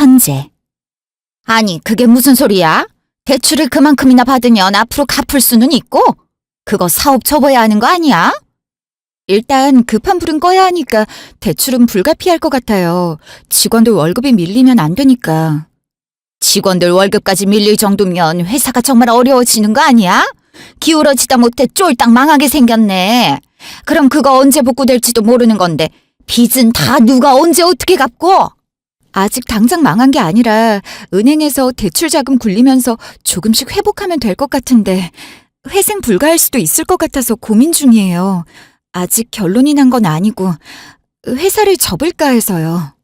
현재. 아니, 그게 무슨 소리야? 대출을 그만큼이나 받으면 앞으로 갚을 수는 있고, 그거 사업 접어야 하는 거 아니야? 일단 급한 불은 꺼야 하니까 대출은 불가피할 것 같아요. 직원들 월급이 밀리면 안 되니까. 직원들 월급까지 밀릴 정도면 회사가 정말 어려워지는 거 아니야? 기울어지다 못해 쫄딱 망하게 생겼네. 그럼 그거 언제 복구될지도 모르는 건데 빚은 다 누가 언제 어떻게 갚고? 아직 당장 망한 게 아니라 은행에서 대출 자금 굴리면서 조금씩 회복하면 될 것 같은데 회생 불가할 수도 있을 것 같아서 고민 중이에요. 아직 결론이 난 건 아니고 회사를 접을까 해서요.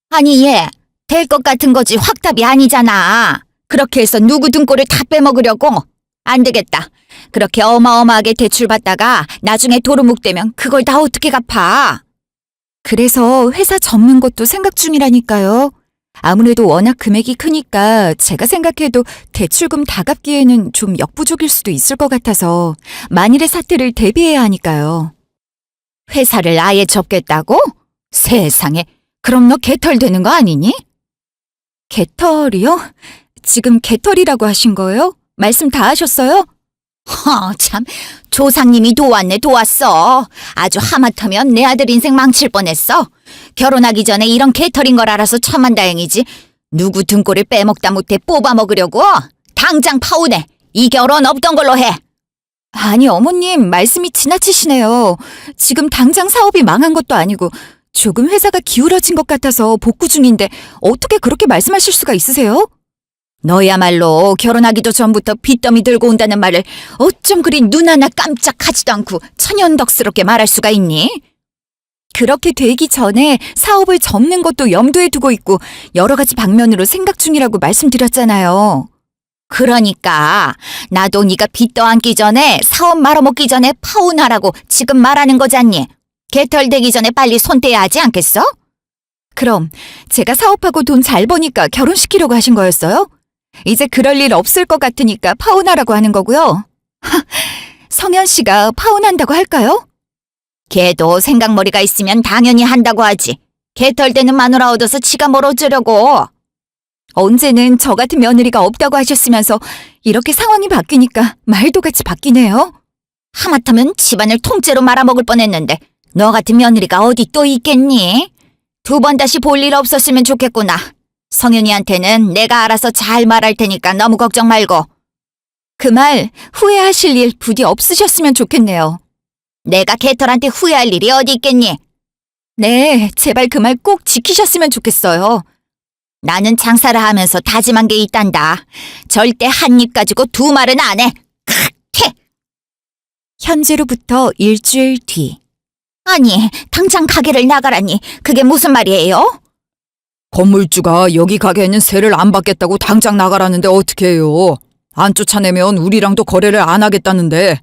아니 얘, 될 것 같은 거지 확답이 아니잖아. 그렇게 해서 누구 등골을 다 빼먹으려고? 안 되겠다. 그렇게 어마어마하게 대출받다가 나중에 도루묵 되면 그걸 다 어떻게 갚아? 그래서 회사 접는 것도 생각 중이라니까요. 아무래도 워낙 금액이 크니까 제가 생각해도 대출금 다 갚기에는 좀 역부족일 수도 있을 것 같아서 만일의 사태를 대비해야 하니까요. 회사를 아예 접겠다고? 세상에, 그럼 너 개털되는 거 아니니? 개털이요? 지금 개털이라고 하신 거예요? 말씀 다 하셨어요? 참, 조상님이 도왔어. 아주 하마터면 내 아들 인생 망칠 뻔했어. 결혼하기 전에 이런 개털인 걸 알아서 천만다행이지. 누구 등골을 빼먹다 못해 뽑아먹으려고? 당장 파혼해. 이 결혼 없던 걸로 해. 아니 어머님, 말씀이 지나치시네요. 지금 당장 사업이 망한 것도 아니고 조금 회사가 기울어진 것 같아서 복구 중인데 어떻게 그렇게 말씀하실 수가 있으세요? 너야말로 결혼하기도 전부터 빚더미 들고 온다는 말을 어쩜 그리 눈 하나 깜짝하지도 않고 천연덕스럽게 말할 수가 있니? 그렇게 되기 전에 사업을 접는 것도 염두에 두고 있고 여러 가지 방면으로 생각 중이라고 말씀드렸잖아요. 그러니까 나도 네가 빚 떠안기 전에 사업 말아먹기 전에 파혼하라고 지금 말하는 거잖니. 개털되기 전에 빨리 손 떼야 하지 않겠어? 그럼 제가 사업하고 돈 잘 버니까 결혼시키려고 하신 거였어요? 이제 그럴 일 없을 것 같으니까 파혼하라고 하는 거고요. 성현 씨가 파혼한다고 할까요? 걔도 생각머리가 있으면 당연히 한다고 하지. 개털되는 마누라 얻어서 지가 뭘 어쩌려고. 언제는 저 같은 며느리가 없다고 하셨으면서 이렇게 상황이 바뀌니까 말도 같이 바뀌네요. 하마터면 집안을 통째로 말아먹을 뻔했는데 너 같은 며느리가 어디 또 있겠니? 두 번 다시 볼 일 없었으면 좋겠구나. 성윤이한테는 내가 알아서 잘 말할 테니까 너무 걱정 말고. 그 말 후회하실 일 부디 없으셨으면 좋겠네요. 내가 개털한테 후회할 일이 어디 있겠니? 네, 제발 그 말 꼭 지키셨으면 좋겠어요. 나는 장사를 하면서 다짐한 게 있단다. 절대 한 입 가지고 두 말은 안 해. 캬! 현재로부터 일주일 뒤. 아니, 당장 가게를 나가라니. 그게 무슨 말이에요? 건물주가 여기 가게에는 세를 안 받겠다고 당장 나가라는데 어떻게 해요? 안 쫓아내면 우리랑도 거래를 안 하겠다는데.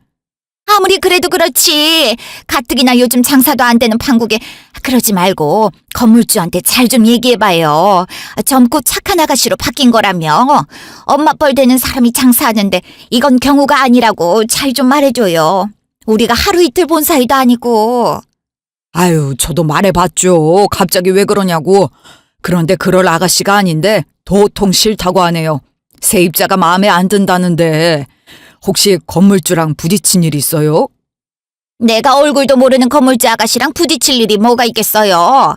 아무리 그래도 그렇지. 가뜩이나 요즘 장사도 안 되는 판국에 그러지 말고 건물주한테 잘 좀 얘기해봐요. 젊고 착한 아가씨로 바뀐 거라며. 엄마 뻘 되는 사람이 장사하는데 이건 경우가 아니라고 잘 좀 말해줘요. 우리가 하루 이틀 본 사이도 아니고. 아유, 저도 말해봤죠. 갑자기 왜 그러냐고. 그런데 그럴 아가씨가 아닌데 도통 싫다고 하네요. 세입자가 마음에 안 든다는데. 혹시 건물주랑 부딪힌 일 있어요? 내가 얼굴도 모르는 건물주 아가씨랑 부딪힐 일이 뭐가 있겠어요.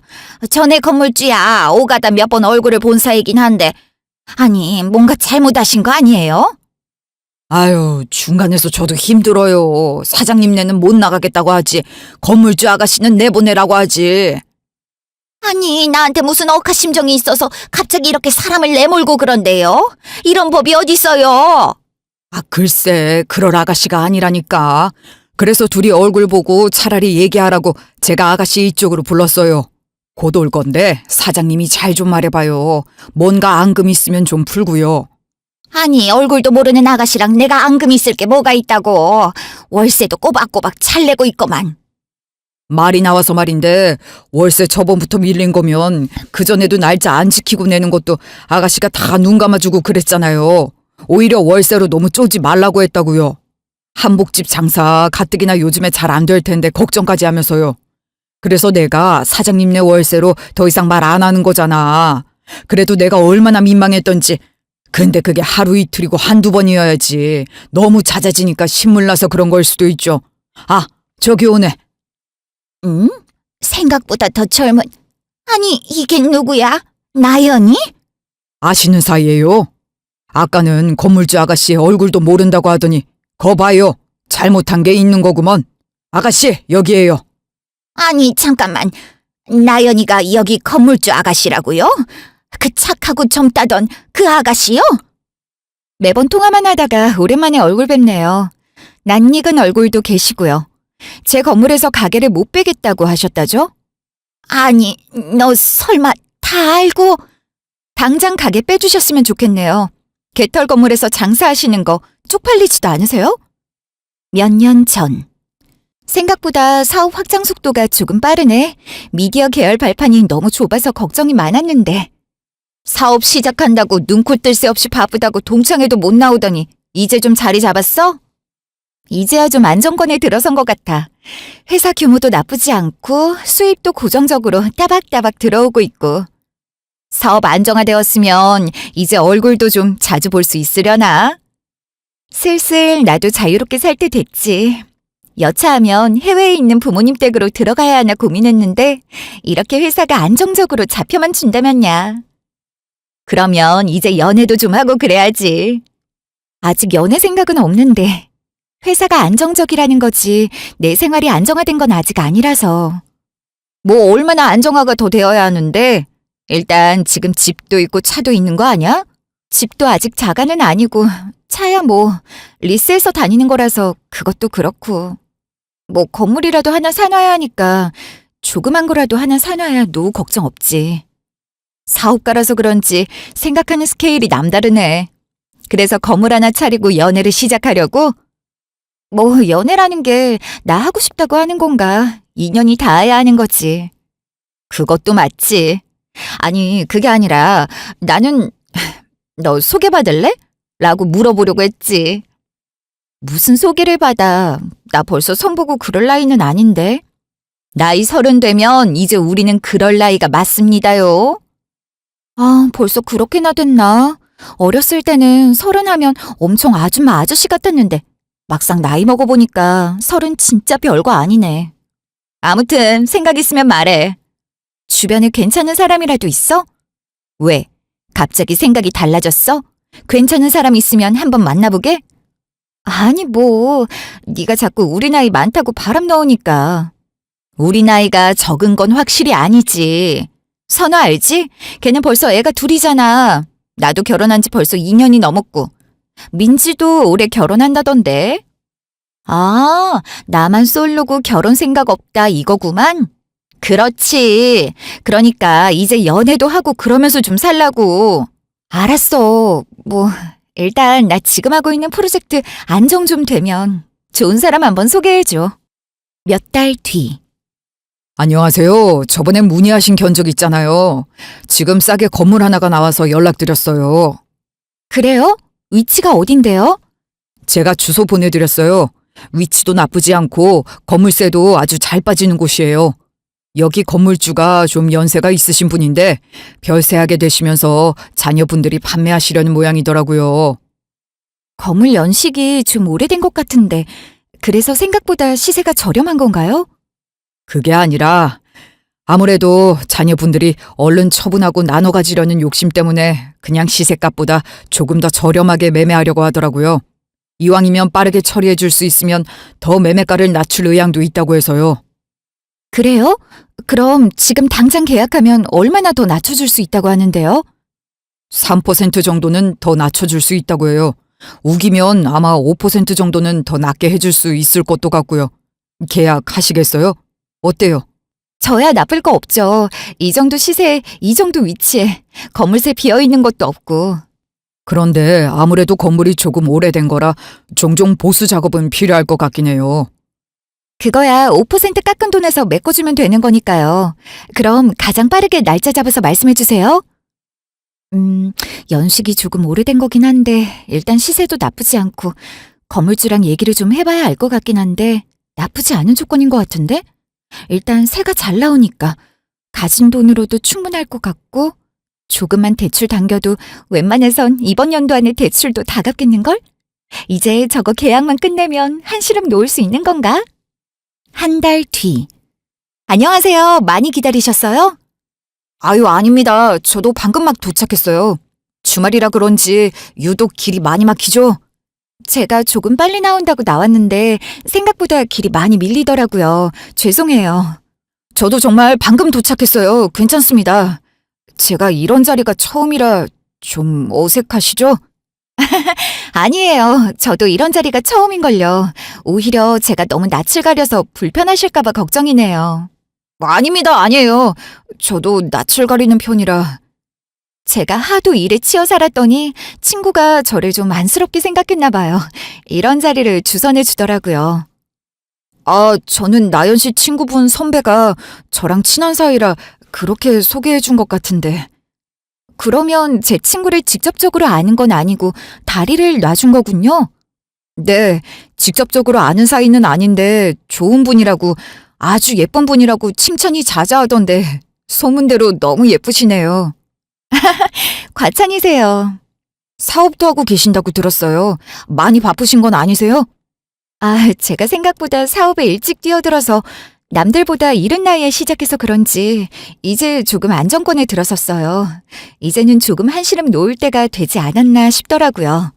전에 건물주야 오가다 몇 번 얼굴을 본 사이긴 한데 아니 뭔가 잘못하신 거 아니에요? 아유, 중간에서 저도 힘들어요. 사장님네는 못 나가겠다고 하지. 건물주 아가씨는 내보내라고 하지. 아니 나한테 무슨 억하심정이 있어서 갑자기 이렇게 사람을 내몰고 그런데요? 이런 법이 어딨어요? 아, 글쎄, 그럴 아가씨가 아니라니까. 그래서 둘이 얼굴 보고 차라리 얘기하라고 제가 아가씨 이쪽으로 불렀어요. 곧 올 건데 사장님이 잘 좀 말해봐요. 뭔가 앙금 있으면 좀 풀고요. 아니 얼굴도 모르는 아가씨랑 내가 앙금 있을 게 뭐가 있다고. 월세도 꼬박꼬박 잘 내고 있거만. 말이 나와서 말인데 월세 저번부터 밀린 거면 그전에도 날짜 안 지키고 내는 것도 아가씨가 다 눈 감아주고 그랬잖아요. 오히려 월세로 너무 쪼지 말라고 했다고요. 한복집 장사 가뜩이나 요즘에 잘 안 될 텐데 걱정까지 하면서요. 그래서 내가 사장님네 월세로 더 이상 말 안 하는 거잖아. 그래도 내가 얼마나 민망했던지. 근데 그게 하루 이틀이고 한두 번이어야지. 너무 잦아지니까 신물나서 그런 걸 수도 있죠. 아, 저기 오네. 응? 생각보다 더 젊은... 아니, 이게 누구야? 나연이? 아시는 사이예요? 아까는 건물주 아가씨 얼굴도 모른다고 하더니 거 봐요. 잘못한 게 있는 거구먼. 아가씨, 여기에요. 아니, 잠깐만. 나연이가 여기 건물주 아가씨라고요? 그 착하고 젊다던 그 아가씨요? 매번 통화만 하다가 오랜만에 얼굴 뵙네요. 낯익은 얼굴도 계시고요. 제 건물에서 가게를 못 빼겠다고 하셨다죠? 아니, 너 설마 다 알고... 당장 가게 빼주셨으면 좋겠네요. 개털 건물에서 장사하시는 거 쪽팔리지도 않으세요? 몇 년 전. 생각보다 사업 확장 속도가 조금 빠르네. 미디어 계열 발판이 너무 좁아서 걱정이 많았는데. 사업 시작한다고 눈코 뜰 새 없이 바쁘다고 동창회도 못 나오더니 이제 좀 자리 잡았어? 이제야 좀 안정권에 들어선 것 같아. 회사 규모도 나쁘지 않고 수입도 고정적으로 따박따박 들어오고 있고. 사업 안정화되었으면 이제 얼굴도 좀 자주 볼 수 있으려나? 슬슬 나도 자유롭게 살 때 됐지. 여차하면 해외에 있는 부모님 댁으로 들어가야 하나 고민했는데 이렇게 회사가 안정적으로 잡혀만 준다면야. 그러면 이제 연애도 좀 하고 그래야지. 아직 연애 생각은 없는데 회사가 안정적이라는 거지 내 생활이 안정화된 건 아직 아니라서. 뭐 얼마나 안정화가 더 되어야 하는데 일단 지금 집도 있고 차도 있는 거 아니야? 집도 아직 자가는 아니고 차야 뭐 리스해서 다니는 거라서 그것도 그렇고. 뭐 건물이라도 하나 사놔야 하니까 조그만 거라도 하나 사놔야 노후 걱정 없지. 사업가라서 그런지 생각하는 스케일이 남다르네. 그래서 건물 하나 차리고 연애를 시작하려고? 뭐 연애라는 게 나 하고 싶다고 하는 건가? 인연이 닿아야 하는 거지. 그것도 맞지. 아니 그게 아니라 나는 너 소개받을래? 라고 물어보려고 했지. 무슨 소개를 받아. 나 벌써 손보고 그럴 나이는 아닌데. 나이 30 되면 이제 우리는 그럴 나이가 맞습니다요. 아, 벌써 그렇게나 됐나? 어렸을 때는 30 하면 엄청 아줌마 아저씨 같았는데 막상 나이 먹어보니까 30 진짜 별거 아니네. 아무튼 생각 있으면 말해. 주변에 괜찮은 사람이라도 있어? 왜? 갑자기 생각이 달라졌어? 괜찮은 사람 있으면 한번 만나보게? 아니 뭐 네가 자꾸 우리 나이 많다고 바람 넣으니까. 우리 나이가 적은 건 확실히 아니지. 선아 알지? 걔는 벌써 애가 둘이잖아. 나도 결혼한 지 벌써 2년이 넘었고. 민지도 올해 결혼한다던데. 아, 나만 솔로고 결혼 생각 없다 이거구만. 그렇지. 그러니까 이제 연애도 하고 그러면서 좀 살라고. 알았어. 뭐 일단 나 지금 하고 있는 프로젝트 안정 좀 되면 좋은 사람 한번 소개해줘. 몇 달 뒤. 안녕하세요. 저번에 문의하신 견적 있잖아요. 지금 싸게 건물 하나가 나와서 연락드렸어요. 그래요? 위치가 어딘데요? 제가 주소 보내드렸어요. 위치도 나쁘지 않고 건물세도 아주 잘 빠지는 곳이에요. 여기 건물주가 좀 연세가 있으신 분인데 별세하게 되시면서 자녀분들이 판매하시려는 모양이더라고요. 건물 연식이 좀 오래된 것 같은데 그래서 생각보다 시세가 저렴한 건가요? 그게 아니라 아무래도 자녀분들이 얼른 처분하고 나눠 가지려는 욕심 때문에 그냥 시세값보다 조금 더 저렴하게 매매하려고 하더라고요. 이왕이면 빠르게 처리해 줄 수 있으면 더 매매가를 낮출 의향도 있다고 해서요. 그래요? 그럼 지금 당장 계약하면 얼마나 더 낮춰줄 수 있다고 하는데요? 3% 정도는 더 낮춰줄 수 있다고 해요. 우기면 아마 5% 정도는 더 낮게 해줄 수 있을 것도 같고요. 계약하시겠어요? 어때요? 저야 나쁠 거 없죠. 이 정도 시세에 이 정도 위치에 건물세 비어있는 것도 없고. 그런데 아무래도 건물이 조금 오래된 거라 종종 보수 작업은 필요할 것 같긴 해요. 그거야 5% 깎은 돈에서 메꿔주면 되는 거니까요. 그럼 가장 빠르게 날짜 잡아서 말씀해 주세요. 연식이 조금 오래된 거긴 한데 일단 시세도 나쁘지 않고 건물주랑 얘기를 좀 해봐야 알 것 같긴 한데 나쁘지 않은 조건인 것 같은데? 일단 세가 잘 나오니까 가진 돈으로도 충분할 것 같고 조금만 대출 당겨도 웬만해선 이번 연도 안에 대출도 다 갚겠는걸? 이제 저거 계약만 끝내면 한시름 놓을 수 있는 건가? 한 달 뒤. 안녕하세요. 많이 기다리셨어요? 아유, 아닙니다. 저도 방금 막 도착했어요. 주말이라 그런지 유독 길이 많이 막히죠? 제가 조금 빨리 나온다고 나왔는데 생각보다 길이 많이 밀리더라고요. 죄송해요. 저도 정말 방금 도착했어요. 괜찮습니다. 제가 이런 자리가 처음이라 좀 어색하시죠? 아니에요. 저도 이런 자리가 처음인걸요. 오히려 제가 너무 낯을 가려서 불편하실까봐 걱정이네요. 아닙니다. 아니에요. 저도 낯을 가리는 편이라. 제가 하도 일에 치여 살았더니 친구가 저를 좀 안쓰럽게 생각했나 봐요. 이런 자리를 주선해 주더라고요. 아, 저는 나연 씨 친구분 선배가 저랑 친한 사이라 그렇게 소개해 준 것 같은데. 그러면 제 친구를 직접적으로 아는 건 아니고 다리를 놔준 거군요? 네, 직접적으로 아는 사이는 아닌데 좋은 분이라고, 아주 예쁜 분이라고 칭찬이 자자하던데 소문대로 너무 예쁘시네요. 과찬이세요. 사업도 하고 계신다고 들었어요. 많이 바쁘신 건 아니세요? 제가 생각보다 사업에 일찍 뛰어들어서 남들보다 이른 나이에 시작해서 그런지 이제 조금 안정권에 들어섰어요. 이제는 조금 한시름 놓을 때가 되지 않았나 싶더라고요.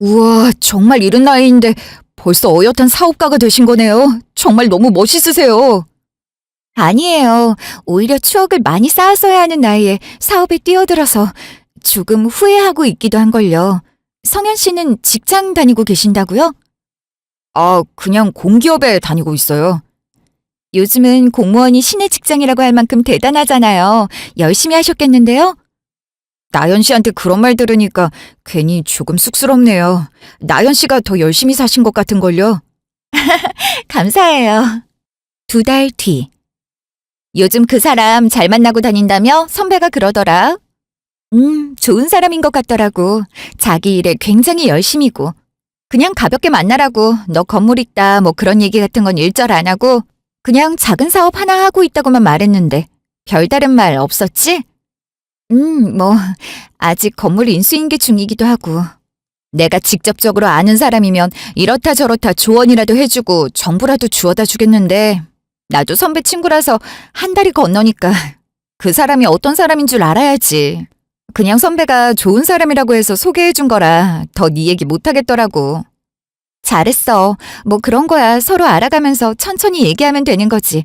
우와, 정말 이른 나이인데 벌써 어엿한 사업가가 되신 거네요. 정말 너무 멋있으세요. 아니에요. 오히려 추억을 많이 쌓았어야 하는 나이에 사업에 뛰어들어서 조금 후회하고 있기도 한걸요. 성현 씨는 직장 다니고 계신다고요? 아, 그냥 공기업에 다니고 있어요. 요즘은 공무원이 신의 직장이라고 할 만큼 대단하잖아요. 열심히 하셨겠는데요? 나연 씨한테 그런 말 들으니까 괜히 조금 쑥스럽네요. 나연 씨가 더 열심히 사신 것 같은걸요. 감사해요. 2달 뒤. 요즘 그 사람 잘 만나고 다닌다며 선배가 그러더라. 좋은 사람인 것 같더라고. 자기 일에 굉장히 열심이고. 그냥 가볍게 만나라고 너 건물 있다 뭐 그런 얘기 같은 건 일절 안 하고 그냥 작은 사업 하나 하고 있다고만 말했는데 별다른 말 없었지? 뭐 아직 건물 인수인계 중이기도 하고 내가 직접적으로 아는 사람이면 이렇다 저렇다 조언이라도 해주고 정보라도 주워다 주겠는데 나도 선배 친구라서 한 달이 건너니까 그 사람이 어떤 사람인 줄 알아야지. 그냥 선배가 좋은 사람이라고 해서 소개해준 거라 더 네 얘기 못하겠더라고. 잘했어. 뭐 그런 거야 서로 알아가면서 천천히 얘기하면 되는 거지.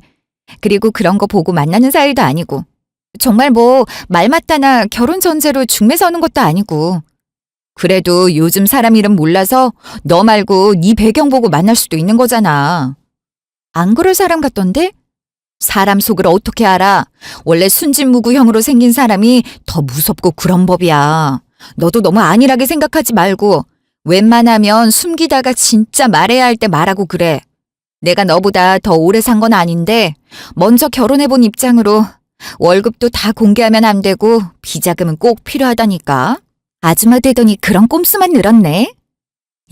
그리고 그런 거 보고 만나는 사이도 아니고. 정말 뭐 말 맞다나 결혼 전제로 중매 서는 것도 아니고. 그래도 요즘 사람 이름 몰라서 너 말고 네 배경 보고 만날 수도 있는 거잖아. 안 그럴 사람 같던데? 사람 속을 어떻게 알아? 원래 순진무구형으로 생긴 사람이 더 무섭고 그런 법이야. 너도 너무 안일하게 생각하지 말고 웬만하면 숨기다가 진짜 말해야 할 때 말하고 그래. 내가 너보다 더 오래 산 건 아닌데 먼저 결혼해본 입장으로 월급도 다 공개하면 안 되고 비자금은 꼭 필요하다니까. 아줌마 되더니 그런 꼼수만 늘었네.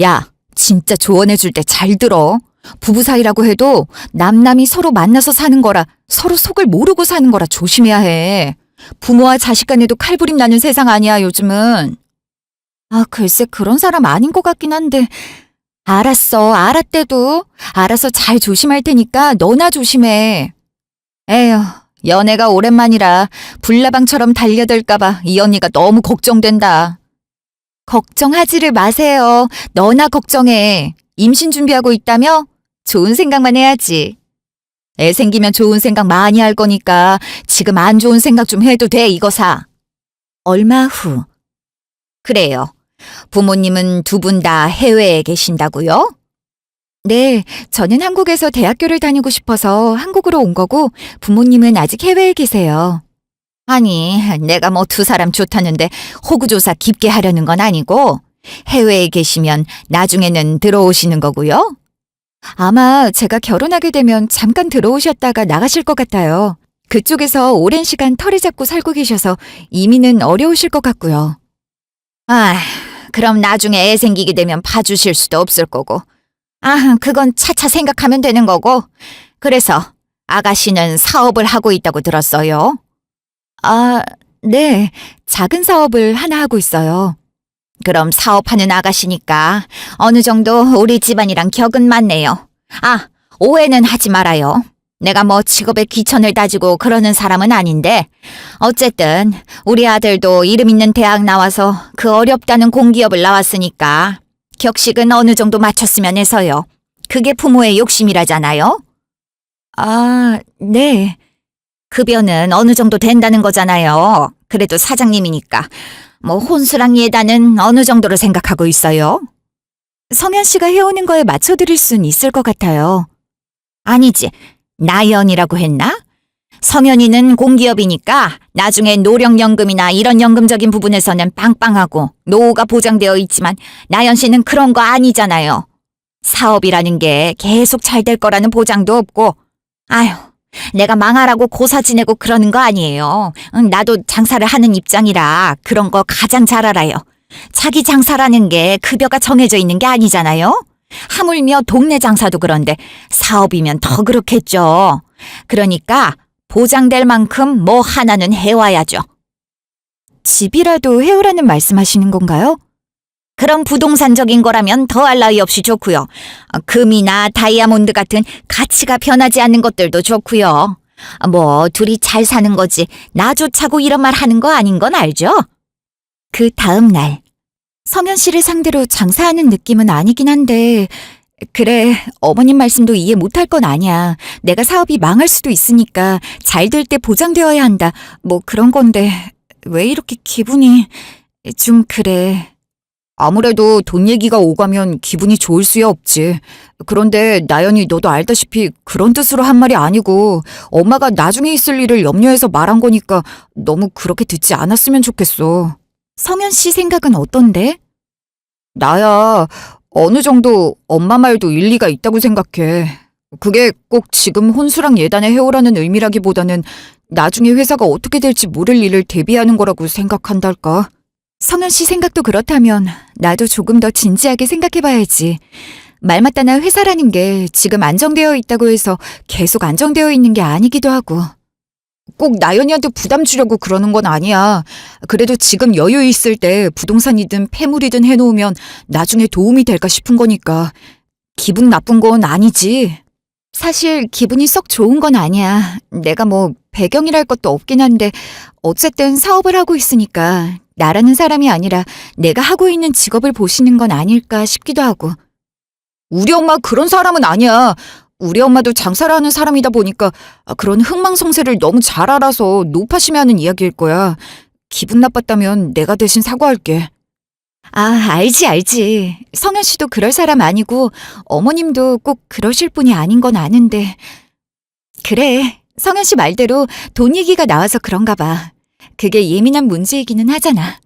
야, 진짜 조언해줄 때 잘 들어. 부부 사이라고 해도 남남이 서로 만나서 사는 거라 서로 속을 모르고 사는 거라 조심해야 해. 부모와 자식 간에도 칼부림 나는 세상 아니야 요즘은. 글쎄 그런 사람 아닌 것 같긴 한데. 알았어. 알았대도. 알아서 잘 조심할 테니까 너나 조심해. 에휴, 연애가 오랜만이라 불나방처럼 달려들까봐 이 언니가 너무 걱정된다. 걱정하지를 마세요. 너나 걱정해. 임신 준비하고 있다며? 좋은 생각만 해야지. 애 생기면 좋은 생각 많이 할 거니까 지금 안 좋은 생각 좀 해도 돼, 이거사. 얼마 후. 그래요. 부모님은 두 분 다 해외에 계신다고요? 네, 저는 한국에서 대학교를 다니고 싶어서 한국으로 온 거고 부모님은 아직 해외에 계세요. 아니, 내가 뭐 두 사람 좋다는데 호구조사 깊게 하려는 건 아니고 해외에 계시면 나중에는 들어오시는 거고요? 아마 제가 결혼하게 되면 잠깐 들어오셨다가 나가실 것 같아요. 그쪽에서 오랜 시간 털이 잡고 살고 계셔서 이민은 어려우실 것 같고요. 그럼 나중에 애 생기게 되면 봐주실 수도 없을 거고. 그건 차차 생각하면 되는 거고. 그래서 아가씨는 사업을 하고 있다고 들었어요. 네, 작은 사업을 하나 하고 있어요. 그럼 사업하는 아가씨니까 어느 정도 우리 집안이랑 격은 맞네요. 아, 오해는 하지 말아요. 내가 뭐 직업에 귀천을 따지고 그러는 사람은 아닌데 어쨌든 우리 아들도 이름 있는 대학 나와서 그 어렵다는 공기업을 나왔으니까 격식은 어느 정도 맞췄으면 해서요. 그게 부모의 욕심이라잖아요. 아, 네. 급여는 어느 정도 된다는 거잖아요. 그래도 사장님이니까. 뭐 혼수랑 예단은 어느 정도로 생각하고 있어요? 성현 씨가 해오는 거에 맞춰드릴 순 있을 것 같아요. 아니지. 나연이라고 했나? 성현이는 공기업이니까 나중에 노령연금이나 이런 연금적인 부분에서는 빵빵하고 노후가 보장되어 있지만 나연 씨는 그런 거 아니잖아요. 사업이라는 게 계속 잘 될 거라는 보장도 없고 아휴 내가 망하라고 고사 지내고 그러는 거 아니에요. 나도 장사를 하는 입장이라 그런 거 가장 잘 알아요. 자기 장사라는 게 급여가 정해져 있는 게 아니잖아요. 하물며 동네 장사도 그런데 사업이면 더 그렇겠죠. 그러니까 보장될 만큼 뭐 하나는 해와야죠. 집이라도 해오라는 말씀하시는 건가요? 그럼 부동산적인 거라면 더할 나위 없이 좋고요. 금이나 다이아몬드 같은 가치가 변하지 않는 것들도 좋고요. 뭐 둘이 잘 사는 거지 나 좋자고 이런 말 하는 거 아닌 건 알죠? 그 다음 날 성현 씨를 상대로 장사하는 느낌은 아니긴 한데 그래 어머님 말씀도 이해 못할 건 아니야. 내가 사업이 망할 수도 있으니까 잘 될 때 보장되어야 한다. 뭐 그런 건데 왜 이렇게 기분이 좀 그래. 아무래도 돈 얘기가 오가면 기분이 좋을 수야 없지. 그런데 나연이 너도 알다시피 그런 뜻으로 한 말이 아니고 엄마가 나중에 있을 일을 염려해서 말한 거니까 너무 그렇게 듣지 않았으면 좋겠어. 성현 씨 생각은 어떤데? 나야 어느 정도 엄마 말도 일리가 있다고 생각해. 그게 꼭 지금 혼수랑 예단에 해오라는 의미라기보다는 나중에 회사가 어떻게 될지 모를 일을 대비하는 거라고 생각한달까. 성현 씨 생각도 그렇다면 나도 조금 더 진지하게 생각해봐야지. 말 맞다나 회사라는 게 지금 안정되어 있다고 해서 계속 안정되어 있는 게 아니기도 하고. 꼭 나연이한테 부담 주려고 그러는 건 아니야. 그래도 지금 여유 있을 때 부동산이든 폐물이든 해놓으면 나중에 도움이 될까 싶은 거니까. 기분 나쁜 건 아니지. 사실 기분이 썩 좋은 건 아니야. 내가 뭐 배경이랄 것도 없긴 한데 어쨌든 사업을 하고 있으니까 나라는 사람이 아니라 내가 하고 있는 직업을 보시는 건 아닐까 싶기도 하고. 우리 엄마 그런 사람은 아니야. 우리 엄마도 장사를 하는 사람이다 보니까 그런 흥망성쇠를 너무 잘 알아서 높아심해 하는 이야기일 거야. 기분 나빴다면 내가 대신 사과할게. 아, 알지. 성현 씨도 그럴 사람 아니고 어머님도 꼭 그러실 분이 아닌 건 아는데. 그래, 성현 씨 말대로 돈 얘기가 나와서 그런가 봐. 그게 예민한 문제이기는 하잖아.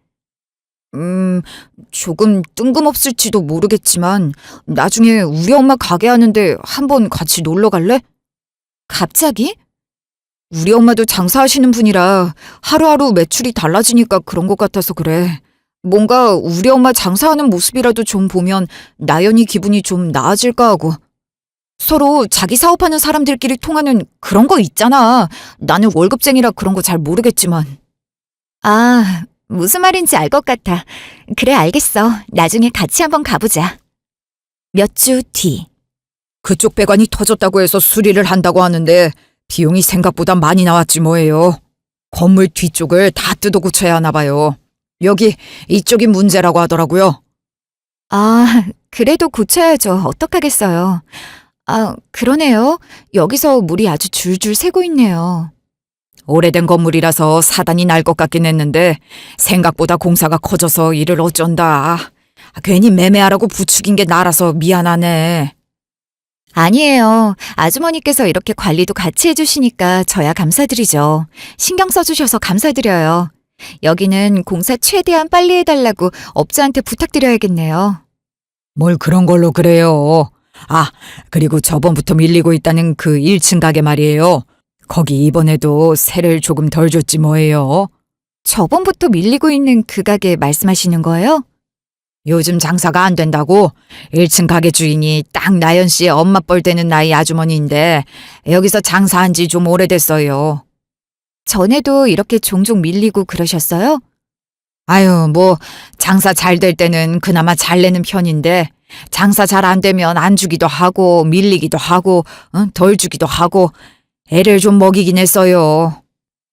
조금 뜬금없을지도 모르겠지만 나중에 우리 엄마 가게 하는데 한번 같이 놀러 갈래? 갑자기? 우리 엄마도 장사하시는 분이라 하루하루 매출이 달라지니까 그런 것 같아서 그래. 뭔가 우리 엄마 장사하는 모습이라도 좀 보면 나연이 기분이 좀 나아질까 하고. 서로 자기 사업하는 사람들끼리 통하는 그런 거 있잖아. 나는 월급쟁이라 그런 거 잘 모르겠지만. 아, 무슨 말인지 알 것 같아. 그래, 알겠어. 나중에 같이 한번 가보자. 몇 주 뒤. 그쪽 배관이 터졌다고 해서 수리를 한다고 하는데 비용이 생각보다 많이 나왔지 뭐예요. 건물 뒤쪽을 다 뜯어 고쳐야 하나 봐요. 여기 이쪽이 문제라고 하더라고요. 아, 그래도 고쳐야죠. 어떡하겠어요. 아, 그러네요. 여기서 물이 아주 줄줄 새고 있네요. 오래된 건물이라서 사단이 날 것 같긴 했는데 생각보다 공사가 커져서 일을 어쩐다. 괜히 매매하라고 부추긴 게 나라서 미안하네. 아니에요. 아주머니께서 이렇게 관리도 같이 해주시니까 저야 감사드리죠. 신경 써주셔서 감사드려요. 여기는 공사 최대한 빨리 해달라고 업자한테 부탁드려야겠네요. 뭘 그런 걸로 그래요. 아, 그리고 저번부터 밀리고 있다는 그 1층 가게 말이에요. 거기 이번에도 세를 조금 덜 줬지 뭐예요. 저번부터 밀리고 있는 그 가게 말씀하시는 거예요? 요즘 장사가 안 된다고 1층 가게 주인이 딱 나연 씨의 엄마 뻘 되는 나이 아주머니인데 여기서 장사한 지 좀 오래됐어요. 전에도 이렇게 종종 밀리고 그러셨어요? 아유, 장사 잘 될 때는 그나마 잘 내는 편인데, 장사 잘 안 되면 안 주기도 하고, 밀리기도 하고, 덜 주기도 하고, 애를 좀 먹이긴 했어요.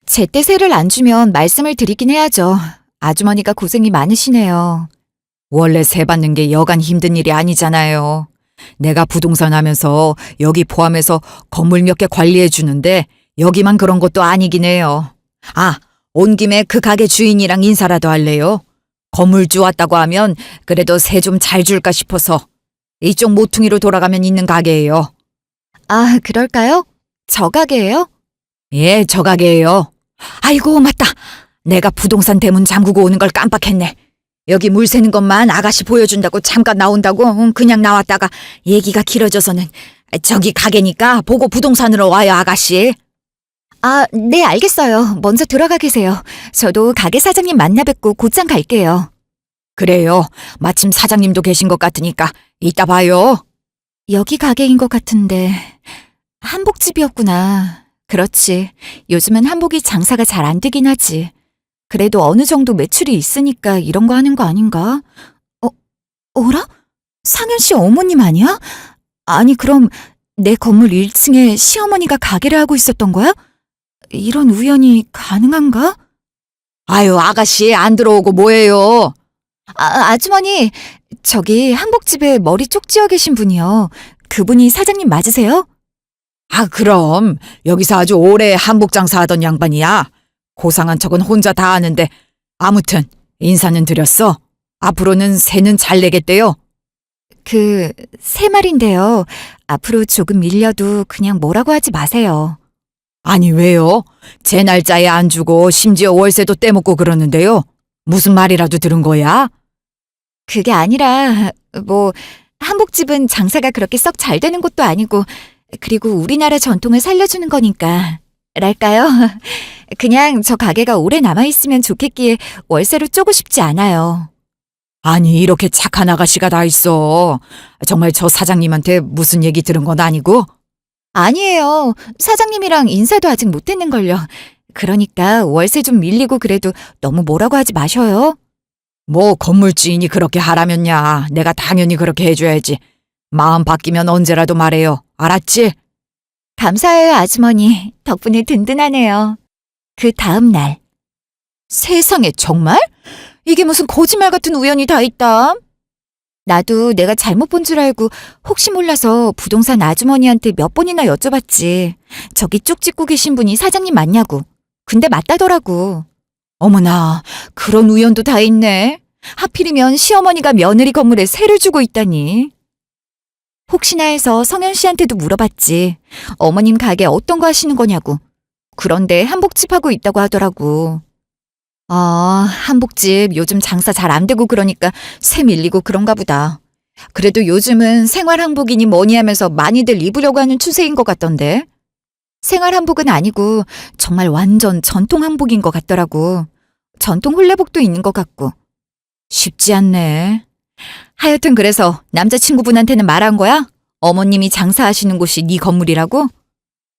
제때 세를 안 주면 말씀을 드리긴 해야죠. 아주머니가 고생이 많으시네요. 원래 세 받는 게 여간 힘든 일이 아니잖아요. 내가 부동산 하면서 여기 포함해서 건물 몇 개 관리해 주는데, 여기만 그런 것도 아니긴 해요. 아, 온 김에 그 가게 주인이랑 인사라도 할래요? 건물주 왔다고 하면 그래도 세 좀 잘 줄까 싶어서. 이쪽 모퉁이로 돌아가면 있는 가게예요. 아, 그럴까요? 저 가게예요? 예, 저 가게예요. 아이고, 맞다. 내가 부동산 대문 잠그고 오는 걸 깜빡했네. 여기 물 새는 것만 아가씨 보여준다고 잠깐 나온다고 그냥 나왔다가 얘기가 길어져서는 저기 가게니까 보고 부동산으로 와요, 아가씨. 아, 네, 알겠어요. 먼저 들어가 계세요. 저도 가게 사장님 만나 뵙고 곧장 갈게요. 그래요. 마침 사장님도 계신 것 같으니까 이따 봐요. 여기 가게인 것 같은데. 한복집이었구나. 그렇지. 요즘은 한복이 장사가 잘 안 되긴 하지. 그래도 어느 정도 매출이 있으니까 이런 거 하는 거 아닌가? 어라? 상현 씨 어머님 아니야? 아니, 그럼 내 건물 1층에 시어머니가 가게를 하고 있었던 거야? 이런 우연이 가능한가? 아유, 아가씨 안 들어오고 뭐해요? 아주머니, 저기 한복집에 머리 쪽 지어 계신 분이요. 그분이 사장님 맞으세요? 아, 그럼 여기서 아주 오래 한복 장사하던 양반이야. 고상한 척은 혼자 다 하는데 아무튼 인사는 드렸어. 앞으로는 새는 잘 내겠대요. 새 말인데요. 앞으로 조금 밀려도 그냥 뭐라고 하지 마세요. 아니, 왜요? 제 날짜에 안 주고 심지어 월세도 떼먹고 그러는데요. 무슨 말이라도 들은 거야? 그게 아니라, 한복집은 장사가 그렇게 썩 잘 되는 것도 아니고, 그리고 우리나라 전통을 살려주는 거니까. 랄까요? 그냥 저 가게가 오래 남아있으면 좋겠기에 월세로 쪼고 싶지 않아요. 아니, 이렇게 착한 아가씨가 다 있어. 정말 저 사장님한테 무슨 얘기 들은 건 아니고? 아니에요. 사장님이랑 인사도 아직 못했는걸요. 그러니까 월세 좀 밀리고 그래도 너무 뭐라고 하지 마셔요. 건물주인이 그렇게 하라면야. 내가 당연히 그렇게 해줘야지. 마음 바뀌면 언제라도 말해요. 알았지? 감사해요, 아주머니. 덕분에 든든하네요. 그 다음 날. 세상에, 정말? 이게 무슨 거짓말 같은 우연이 다 있다. 나도 내가 잘못 본 줄 알고 혹시 몰라서 부동산 아주머니한테 몇 번이나 여쭤봤지. 저기 쭉 찍고 계신 분이 사장님 맞냐고. 근데 맞다더라고. 어머나, 그런 우연도 다 있네. 하필이면 시어머니가 며느리 건물에 세를 주고 있다니. 혹시나 해서 성현 씨한테도 물어봤지. 어머님 가게 어떤 거 하시는 거냐고. 그런데 한복집 하고 있다고 하더라고. 한복집 요즘 장사 잘 안 되고 그러니까 새 밀리고 그런가 보다. 그래도 요즘은 생활 한복이니 뭐니 하면서 많이들 입으려고 하는 추세인 것 같던데. 생활 한복은 아니고 정말 완전 전통 한복인 것 같더라고. 전통 혼례복도 있는 것 같고. 쉽지 않네. 하여튼 그래서 남자친구분한테는 말한 거야? 어머님이 장사하시는 곳이 네 건물이라고?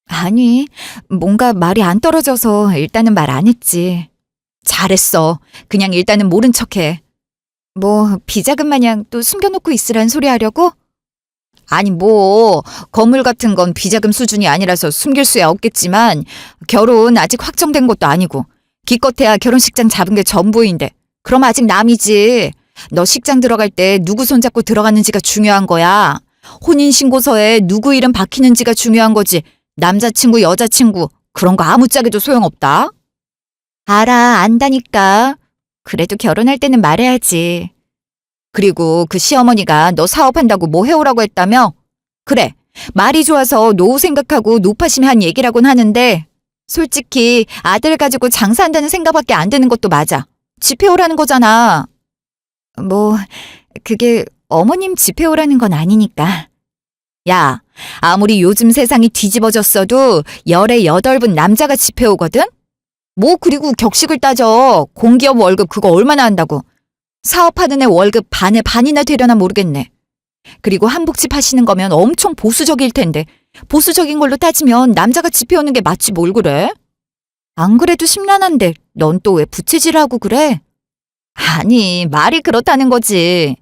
아니, 뭔가 말이 안 떨어져서 일단은 말 안 했지. 잘했어. 그냥 일단은 모른 척해. 비자금 마냥 또 숨겨놓고 있으란 소리 하려고? 아니, 건물 같은 건 비자금 수준이 아니라서 숨길 수야 없겠지만, 결혼 아직 확정된 것도 아니고, 기껏해야 결혼식장 잡은 게 전부인데, 그럼 아직 남이지. 너 식장 들어갈 때 누구 손잡고 들어갔는지가 중요한 거야. 혼인신고서에 누구 이름 박히는지가 중요한 거지. 남자친구, 여자친구, 그런 거 아무짝에도 소용없다. 알아, 안다니까. 그래도 결혼할 때는 말해야지. 그리고 그 시어머니가 너 사업한다고 뭐 해오라고 했다며? 그래, 말이 좋아서 노후 생각하고 노파심에 한 얘기라곤 하는데 솔직히 아들 가지고 장사한다는 생각밖에 안 드는 것도 맞아. 집 해오라는 거잖아. 그게 어머님 집 해오라는 건 아니니까. 야, 아무리 요즘 세상이 뒤집어졌어도 열에 8분 남자가 집 해오거든? 그리고 격식을 따져. 공기업 월급 그거 얼마나 한다고. 사업하는 애 월급 반에 반이나 되려나 모르겠네. 그리고 한복집 하시는 거면 엄청 보수적일 텐데 보수적인 걸로 따지면 남자가 집 해오는 게 맞지 뭘 그래? 안 그래도 심란한데 넌 또 왜 부채질하고 그래? 아니, 말이 그렇다는 거지.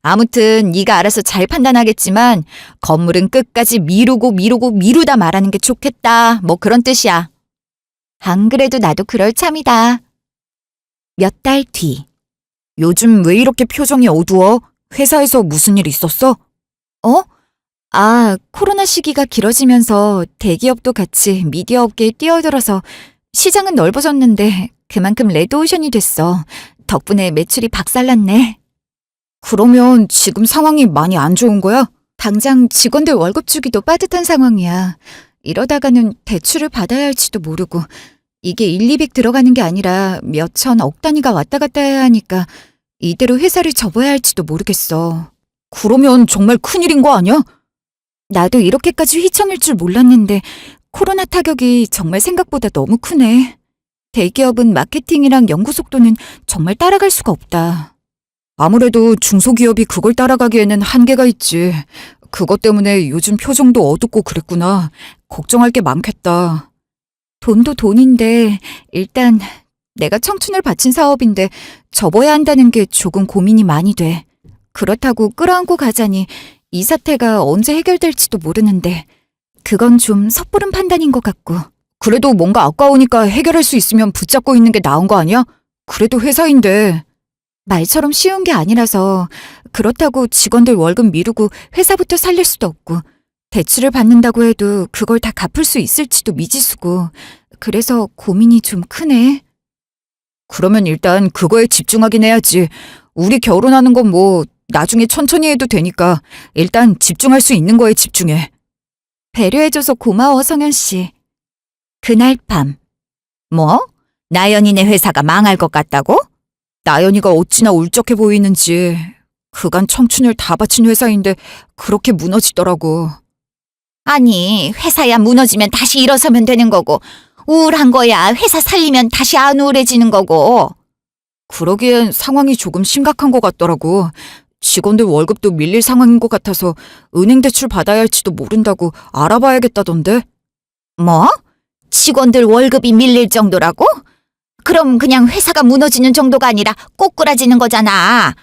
아무튼 네가 알아서 잘 판단하겠지만 건물은 끝까지 미루고 미루고 미루다 말하는 게 좋겠다. 뭐 그런 뜻이야. 안 그래도 나도 그럴 참이다. 몇 달 뒤. 요즘 왜 이렇게 표정이 어두워? 회사에서 무슨 일 있었어? 어? 코로나 시기가 길어지면서 대기업도 같이 미디어 업계에 뛰어들어서 시장은 넓어졌는데 그만큼 레드오션이 됐어. 덕분에 매출이 박살났네. 그러면 지금 상황이 많이 안 좋은 거야? 당장 직원들 월급 주기도 빠듯한 상황이야. 이러다가는 대출을 받아야 할지도 모르고 이게 1, 200 들어가는 게 아니라 몇천 억 단위가 왔다 갔다 해야 하니까 이대로 회사를 접어야 할지도 모르겠어. 그러면 정말 큰일인 거 아니야? 나도 이렇게까지 휘청일 줄 몰랐는데 코로나 타격이 정말 생각보다 너무 크네. 대기업은 마케팅이랑 연구 속도는 정말 따라갈 수가 없다. 아무래도 중소기업이 그걸 따라가기에는 한계가 있지. 그것 때문에 요즘 표정도 어둡고 그랬구나. 걱정할 게 많겠다. 돈도 돈인데 일단 내가 청춘을 바친 사업인데 접어야 한다는 게 조금 고민이 많이 돼. 그렇다고 끌어안고 가자니 이 사태가 언제 해결될지도 모르는데 그건 좀 섣부른 판단인 것 같고. 그래도 뭔가 아까우니까 해결할 수 있으면 붙잡고 있는 게 나은 거 아니야? 그래도 회사인데. 말처럼 쉬운 게 아니라서 그렇다고 직원들 월급 미루고 회사부터 살릴 수도 없고 대출을 받는다고 해도 그걸 다 갚을 수 있을지도 미지수고 그래서 고민이 좀 크네. 그러면 일단 그거에 집중하긴 해야지. 우리 결혼하는 건 뭐 나중에 천천히 해도 되니까 일단 집중할 수 있는 거에 집중해. 배려해줘서 고마워, 성현 씨. 그날 밤. 뭐? 나연이네 회사가 망할 것 같다고? 나연이가 어찌나 울적해 보이는지. 그간 청춘을 다 바친 회사인데 그렇게 무너지더라고. 아니, 회사야 무너지면 다시 일어서면 되는 거고 우울한 거야 회사 살리면 다시 안 우울해지는 거고. 그러기엔 상황이 조금 심각한 것 같더라고. 직원들 월급도 밀릴 상황인 것 같아서 은행 대출 받아야 할지도 모른다고 알아봐야겠다던데. 뭐? 직원들 월급이 밀릴 정도라고? 그럼 그냥 회사가 무너지는 정도가 아니라 꼬꾸라지는 거잖아.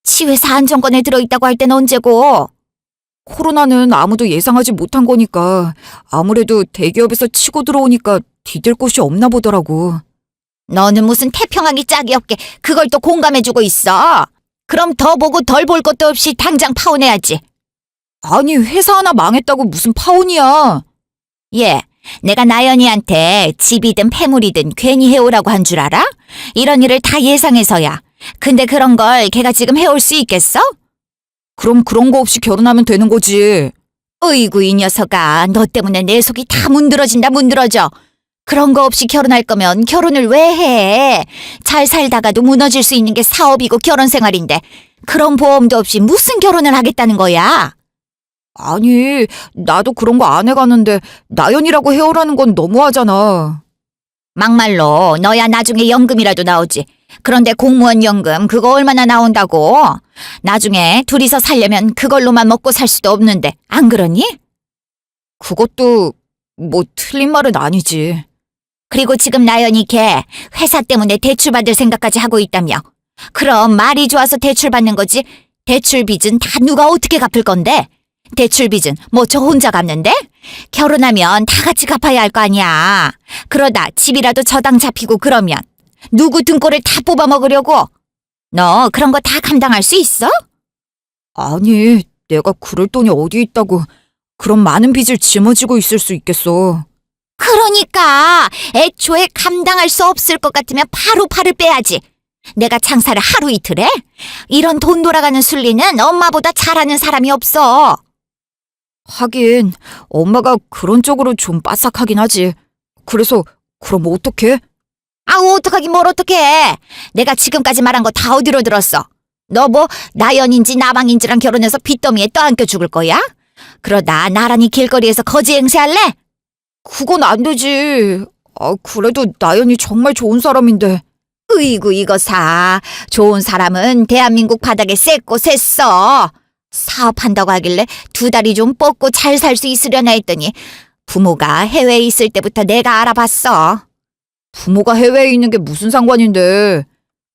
치회사 안정권에 들어있다고 할 땐 언제고? 코로나는 아무도 예상하지 못한 거니까 아무래도 대기업에서 치고 들어오니까 디딜 곳이 없나 보더라고. 너는 무슨 태평하기 짝이 없게 그걸 또 공감해주고 있어. 그럼 더 보고 덜 볼 것도 없이 당장 파혼해야지. 아니 회사 하나 망했다고 무슨 파혼이야. 예, 내가 나연이한테 집이든 폐물이든 괜히 해오라고 한 줄 알아? 이런 일을 다 예상해서야. 근데 그런 걸 걔가 지금 해올 수 있겠어? 그럼 그런 거 없이 결혼하면 되는 거지. 어이구 이 녀석아, 너 때문에 내 속이 다 문드러진다 문드러져. 그런 거 없이 결혼할 거면 결혼을 왜 해? 잘 살다가도 무너질 수 있는 게 사업이고 결혼 생활인데 그런 보험도 없이 무슨 결혼을 하겠다는 거야? 아니 나도 그런 거 안 해가는데 나연이라고 해오라는 건 너무하잖아. 막말로 너야 나중에 연금이라도 나오지. 그런데 공무원 연금 그거 얼마나 나온다고? 나중에 둘이서 살려면 그걸로만 먹고 살 수도 없는데 안 그러니? 그것도 뭐 틀린 말은 아니지. 그리고 지금 나연이 걔 회사 때문에 대출받을 생각까지 하고 있다며. 그럼 말이 좋아서 대출받는 거지. 대출 빚은 다 누가 어떻게 갚을 건데? 대출 빚은 뭐 저 혼자 갚는데? 결혼하면 다 같이 갚아야 할 거 아니야. 그러다 집이라도 저당 잡히고 그러면 누구 등골을 다 뽑아먹으려고? 너 그런 거 다 감당할 수 있어? 아니 내가 그럴 돈이 어디 있다고 그런 많은 빚을 짊어지고 있을 수 있겠어. 그러니까 애초에 감당할 수 없을 것 같으면 바로 팔을 빼야지. 내가 장사를 하루 이틀 해? 이런 돈 돌아가는 순리는 엄마보다 잘하는 사람이 없어. 하긴 엄마가 그런 쪽으로 좀 빠삭하긴 하지. 그래서 그럼 어떡해? 아우 어떡하긴 뭘 어떡해. 내가 지금까지 말한 거 다 어디로 들었어? 너 뭐 나연인지 나방인지랑 결혼해서 빚더미에 떠안겨 죽을 거야? 그러다 나란히 길거리에서 거지 행세할래? 그건 안 되지. 그래도 나연이 정말 좋은 사람인데. 으이구 이거 좋은 사람은 대한민국 바닥에 셌고 셌어. 사업한다고 하길래 두 다리 좀 뻗고 잘 살 수 있으려나 했더니 부모가 해외에 있을 때부터 내가 알아봤어. 부모가 해외에 있는 게 무슨 상관인데.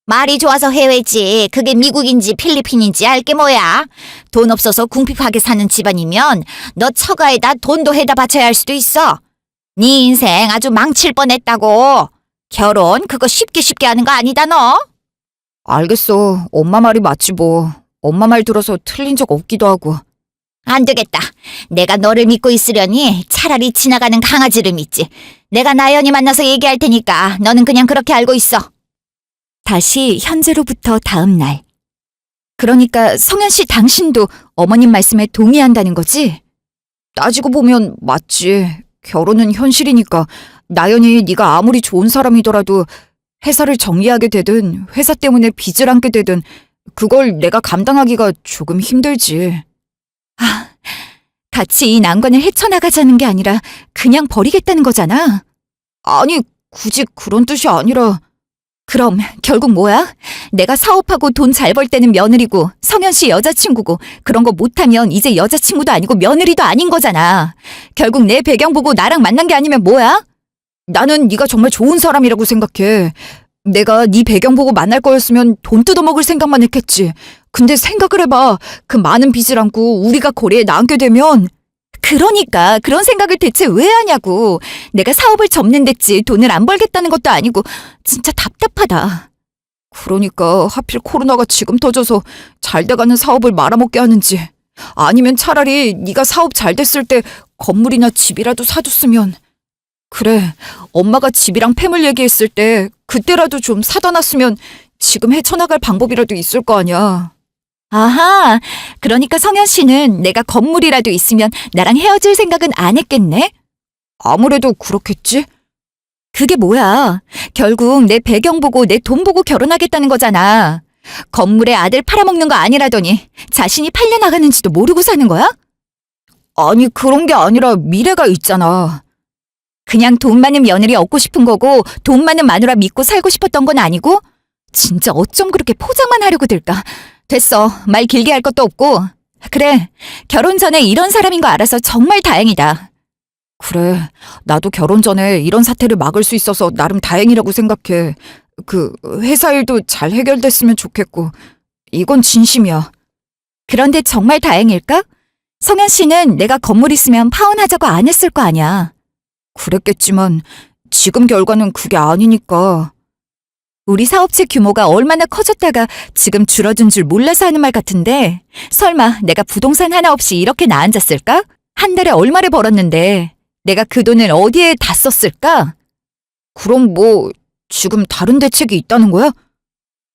말이 좋아서 해외지. 그게 미국인지 필리핀인지 알게 뭐야. 돈 없어서 궁핍하게 사는 집안이면 너 처가에다 돈도 해다 바쳐야 할 수도 있어. 네 인생 아주 망칠 뻔했다고. 결혼 그거 쉽게 하는 거 아니다 너. 알겠어. 엄마 말이 맞지 뭐. 엄마 말 들어서 틀린 적 없기도 하고. 안 되겠다. 내가 너를 믿고 있으려니 차라리 지나가는 강아지를 믿지. 내가 나연이 만나서 얘기할 테니까 너는 그냥 그렇게 알고 있어. 다시 현재로부터 다음 날. 그러니까 성현 씨 당신도 어머님 말씀에 동의한다는 거지? 따지고 보면 맞지. 결혼은 현실이니까 나연이 네가 아무리 좋은 사람이더라도 회사를 정리하게 되든 회사 때문에 빚을 안게 되든 그걸 내가 감당하기가 조금 힘들지. 아, 같이 이 난관을 헤쳐나가자는 게 아니라 그냥 버리겠다는 거잖아. 아니, 굳이 그런 뜻이 아니라. 그럼 결국 뭐야? 내가 사업하고 돈 잘 벌 때는 며느리고 성현 씨 여자친구고 그런 거 못하면 이제 여자친구도 아니고 며느리도 아닌 거잖아. 결국 내 배경 보고 나랑 만난 게 아니면 뭐야? 나는 네가 정말 좋은 사람이라고 생각해. 내가 네 배경 보고 만날 거였으면 돈 뜯어먹을 생각만 했겠지. 근데 생각을 해봐. 그 많은 빚을 안고 우리가 거리에 나앉게 되면. 그러니까 그런 생각을 대체 왜 하냐고. 내가 사업을 접는 데지 돈을 안 벌겠다는 것도 아니고 진짜 답답하다. 그러니까 하필 코로나가 지금 터져서 잘 돼가는 사업을 말아먹게 하는지. 아니면 차라리 네가 사업 잘 됐을 때 건물이나 집이라도 사줬으면. 그래, 엄마가 집이랑 팸을 얘기했을 때 그때라도 좀 사다 놨으면 지금 헤쳐나갈 방법이라도 있을 거 아니야. 아하, 그러니까 성현 씨는 내가 건물이라도 있으면 나랑 헤어질 생각은 안 했겠네? 아무래도 그렇겠지? 그게 뭐야? 결국 내 배경 보고 내 돈 보고 결혼하겠다는 거잖아. 건물에 아들 팔아먹는 거 아니라더니 자신이 팔려나가는지도 모르고 사는 거야? 아니, 그런 게 아니라 미래가 있잖아. 그냥 돈 많은 며느리 얻고 싶은 거고 돈 많은 마누라 믿고 살고 싶었던 건 아니고? 진짜 어쩜 그렇게 포장만 하려고 들까? 됐어. 말 길게 할 것도 없고. 그래, 결혼 전에 이런 사람인 거 알아서 정말 다행이다. 그래, 나도 결혼 전에 이런 사태를 막을 수 있어서 나름 다행이라고 생각해. 회사 일도 잘 해결됐으면 좋겠고. 이건 진심이야. 그런데 정말 다행일까? 성현 씨는 내가 건물 있으면 파혼하자고 안 했을 거 아니야. 그랬겠지만 지금 결과는 그게 아니니까. 우리 사업체 규모가 얼마나 커졌다가 지금 줄어든 줄 몰라서 하는 말 같은데 설마 내가 부동산 하나 없이 이렇게 나앉았을까? 한 달에 얼마를 벌었는데 내가 그 돈을 어디에 다 썼을까? 그럼 뭐 지금 다른 대책이 있다는 거야?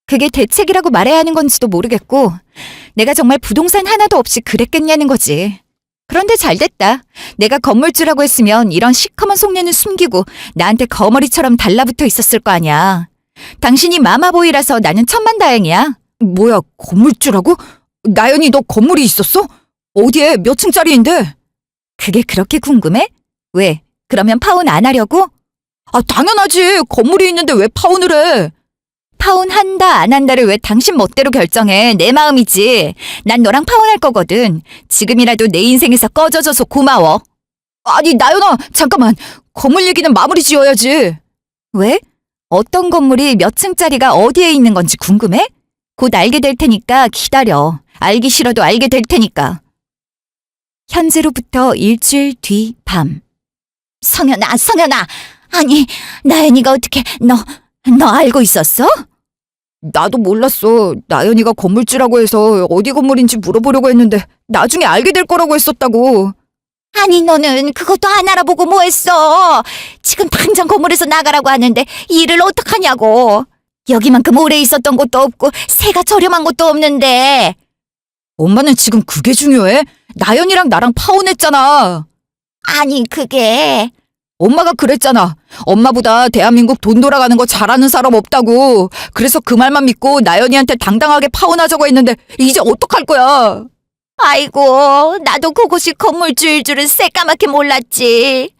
그게 대책이라고 말해야 하는 건지도 모르겠고 내가 정말 부동산 하나도 없이 그랬겠냐는 거지. 그런데 잘 됐다. 내가 건물주라고 했으면 이런 시커먼 속내는 숨기고 나한테 거머리처럼 달라붙어 있었을 거 아니야. 당신이 마마보이라서 나는 천만다행이야. 뭐야, 건물주라고? 나연이 너 건물이 있었어? 어디에 몇 층짜리인데? 그게 그렇게 궁금해? 왜? 그러면 파혼 안 하려고? 아, 당연하지. 건물이 있는데 왜 파혼을 해? 파혼한다 안 한다를 왜 당신 멋대로 결정해. 내 마음이지. 난 너랑 파혼할 거거든. 지금이라도 내 인생에서 꺼져줘서 고마워. 아니, 나연아, 잠깐만. 건물 얘기는 마무리 지어야지. 왜? 어떤 건물이 몇 층짜리가 어디에 있는 건지 궁금해? 곧 알게 될 테니까 기다려. 알기 싫어도 알게 될 테니까. 현재로부터 일주일 뒤 밤. 성현아, 성현아. 아니, 나연이가 어떻게 너 알고 있었어? 나도 몰랐어. 나연이가 건물주라고 해서 어디 건물인지 물어보려고 했는데 나중에 알게 될 거라고 했었다고. 아니, 너는 그것도 안 알아보고 뭐 했어? 지금 당장 건물에서 나가라고 하는데 일을 어떡하냐고. 여기만큼 오래 있었던 곳도 없고 세가 저렴한 곳도 없는데. 엄마는 지금 그게 중요해? 나연이랑 나랑 파혼했잖아. 아니, 그게. 엄마가 그랬잖아. 엄마보다 대한민국 돈 돌아가는 거 잘하는 사람 없다고. 그래서 그 말만 믿고 나연이한테 당당하게 파혼하자고 했는데 이제 어떡할 거야? 아이고, 나도 그곳이 건물주일 줄은 새까맣게 몰랐지.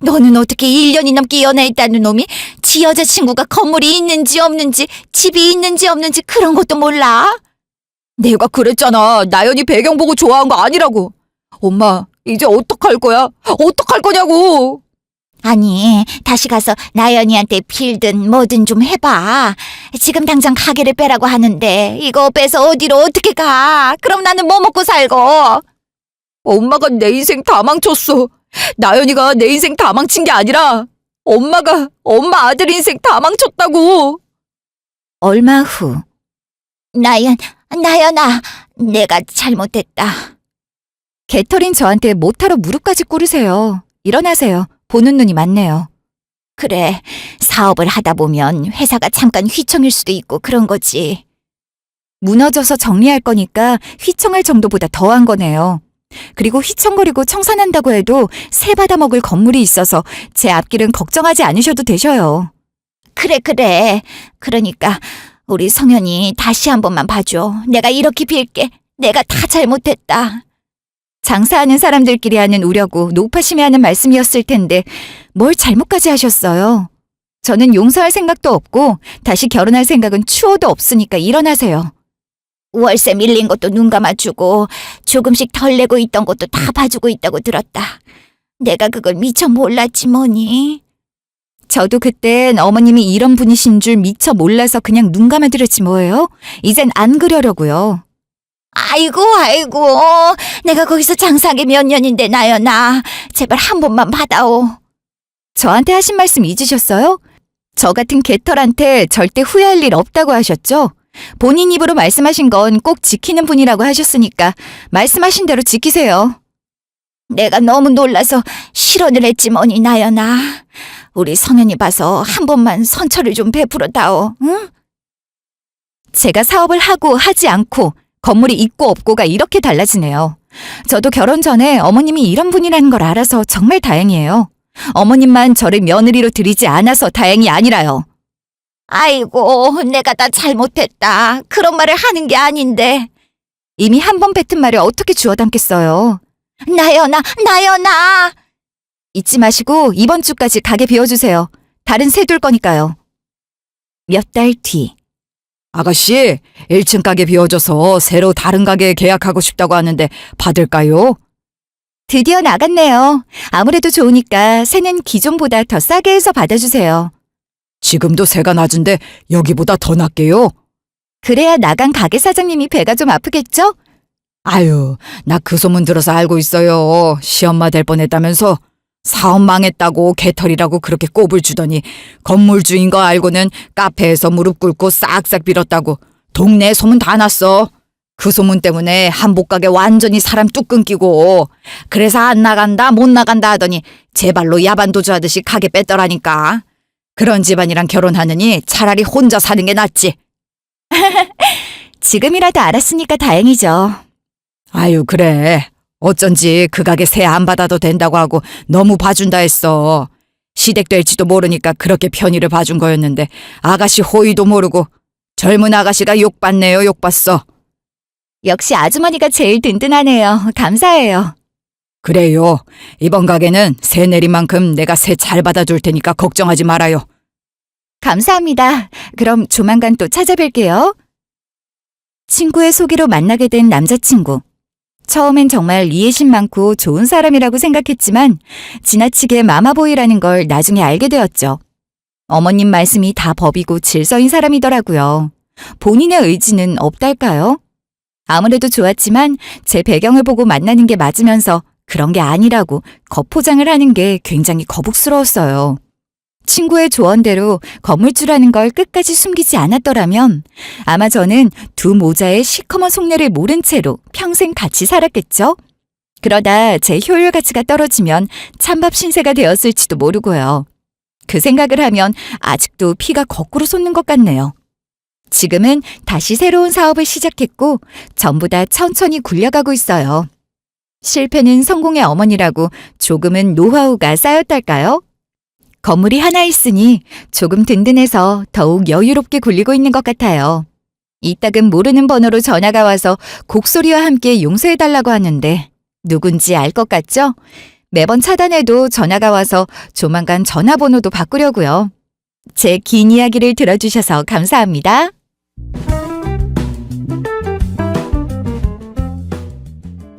너는 어떻게 1년이 넘게 연애했다는 놈이 지 여자친구가 건물이 있는지 없는지 집이 있는지 없는지 그런 것도 몰라? 내가 그랬잖아. 나연이 배경 보고 좋아한 거 아니라고. 엄마, 이제 어떡할 거야? 어떡할 거냐고. 아니, 다시 가서 나연이한테 빌든 뭐든 좀 해봐. 지금 당장 가게를 빼라고 하는데 이거 빼서 어디로 어떻게 가? 그럼 나는 뭐 먹고 살고? 엄마가 내 인생 다 망쳤어. 나연이가 내 인생 다 망친 게 아니라 엄마가 엄마 아들 인생 다 망쳤다고. 얼마 후. 나연아, 내가 잘못했다. 개털인 저한테 못하러 무릎까지 꿇으세요. 일어나세요. 보는 눈이 많네요. 그래, 사업을 하다 보면 회사가 잠깐 휘청일 수도 있고 그런 거지. 무너져서 정리할 거니까 휘청할 정도보다 더한 거네요. 그리고 휘청거리고 청산한다고 해도 새 받아먹을 건물이 있어서 제 앞길은 걱정하지 않으셔도 되셔요. 그래. 그러니까 우리 성현이 다시 한 번만 봐줘. 내가 이렇게 빌게. 내가 다 잘못했다. 장사하는 사람들끼리 하는 우려고 노파심에 하는 말씀이었을 텐데 뭘 잘못까지 하셨어요. 저는 용서할 생각도 없고 다시 결혼할 생각은 추호도 없으니까 일어나세요. 월세 밀린 것도 눈 감아주고 조금씩 덜 내고 있던 것도 다 봐주고 있다고 들었다. 내가 그걸 미처 몰랐지 뭐니. 저도 그땐 어머님이 이런 분이신 줄 미처 몰라서 그냥 눈 감아드렸지 뭐예요. 이젠 안 그러려고요. 아이고, 내가 거기서 장사하게 몇 년인데 나연아. 제발 한 번만 받아오. 저한테 하신 말씀 잊으셨어요? 저 같은 개털한테 절대 후회할 일 없다고 하셨죠? 본인 입으로 말씀하신 건 꼭 지키는 분이라고 하셨으니까 말씀하신 대로 지키세요. 내가 너무 놀라서 실언을 했지 뭐니 나연아. 우리 성현이 봐서 한 번만 선처를 좀 베풀어다오. 응? 제가 사업을 하고 하지 않고 건물이 있고 없고가 이렇게 달라지네요. 저도 결혼 전에 어머님이 이런 분이라는 걸 알아서 정말 다행이에요. 어머님만 저를 며느리로 들이지 않아서 다행이 아니라요. 아이고, 내가 다 잘못했다. 그런 말을 하는 게 아닌데. 이미 한 번 뱉은 말을 어떻게 주워 담겠어요. 나연아. 잊지 마시고 이번 주까지 가게 비워주세요. 다른 새 둘 거니까요. 몇 달 뒤. 아가씨, 1층 가게 비워줘서 새로 다른 가게 계약하고 싶다고 하는데 받을까요? 드디어 나갔네요. 아무래도 좋으니까 새는 기존보다 더 싸게 해서 받아주세요. 지금도 새가 낮은데 여기보다 더 낮게요? 그래야 나간 가게 사장님이 배가 좀 아프겠죠? 아유, 나 그 소문 들어서 알고 있어요. 시엄마 될 뻔했다면서 사업 망했다고 개털이라고 그렇게 꼽을 주더니 건물주인 거 알고는 카페에서 무릎 꿇고 싹싹 빌었다고 동네에 소문 다 났어. 그 소문 때문에 한복가게 완전히 사람 뚝 끊기고 그래서 안 나간다 못 나간다 하더니 제 발로 야반도주하듯이 가게 뺐더라니까. 그런 집안이랑 결혼하느니 차라리 혼자 사는 게 낫지. 지금이라도 알았으니까 다행이죠. 아유, 그래. 어쩐지 그 가게 새 안 받아도 된다고 하고 너무 봐준다 했어. 시댁 될지도 모르니까 그렇게 편의를 봐준 거였는데 아가씨 호의도 모르고 젊은 아가씨가 욕받네요, 욕받어. 역시 아주머니가 제일 든든하네요. 감사해요. 그래요. 이번 가게는 새 내린 만큼 내가 새 잘 받아줄 테니까 걱정하지 말아요. 감사합니다. 그럼 조만간 또 찾아뵐게요. 친구의 소개로 만나게 된 남자친구. 처음엔 정말 이해심 많고 좋은 사람이라고 생각했지만 지나치게 마마보이라는 걸 나중에 알게 되었죠. 어머님 말씀이 다 법이고 질서인 사람이더라고요. 본인의 의지는 없달까요? 아무래도 좋았지만 제 배경을 보고 만나는 게 맞으면서 그런 게 아니라고 겉포장을 하는 게 굉장히 거북스러웠어요. 친구의 조언대로 건물주라는 걸 끝까지 숨기지 않았더라면 아마 저는 두 모자의 시커먼 속내를 모른 채로 평생 같이 살았겠죠? 그러다 제 효율 가치가 떨어지면 찬밥 신세가 되었을지도 모르고요. 그 생각을 하면 아직도 피가 거꾸로 솟는 것 같네요. 지금은 다시 새로운 사업을 시작했고 전부 다 천천히 굴려가고 있어요. 실패는 성공의 어머니라고 조금은 노하우가 쌓였달까요? 건물이 하나 있으니 조금 든든해서 더욱 여유롭게 굴리고 있는 것 같아요. 이따금 모르는 번호로 전화가 와서 곡소리와 함께 용서해달라고 하는데 누군지 알 것 같죠? 매번 차단해도 전화가 와서 조만간 전화번호도 바꾸려고요. 제 긴 이야기를 들어주셔서 감사합니다.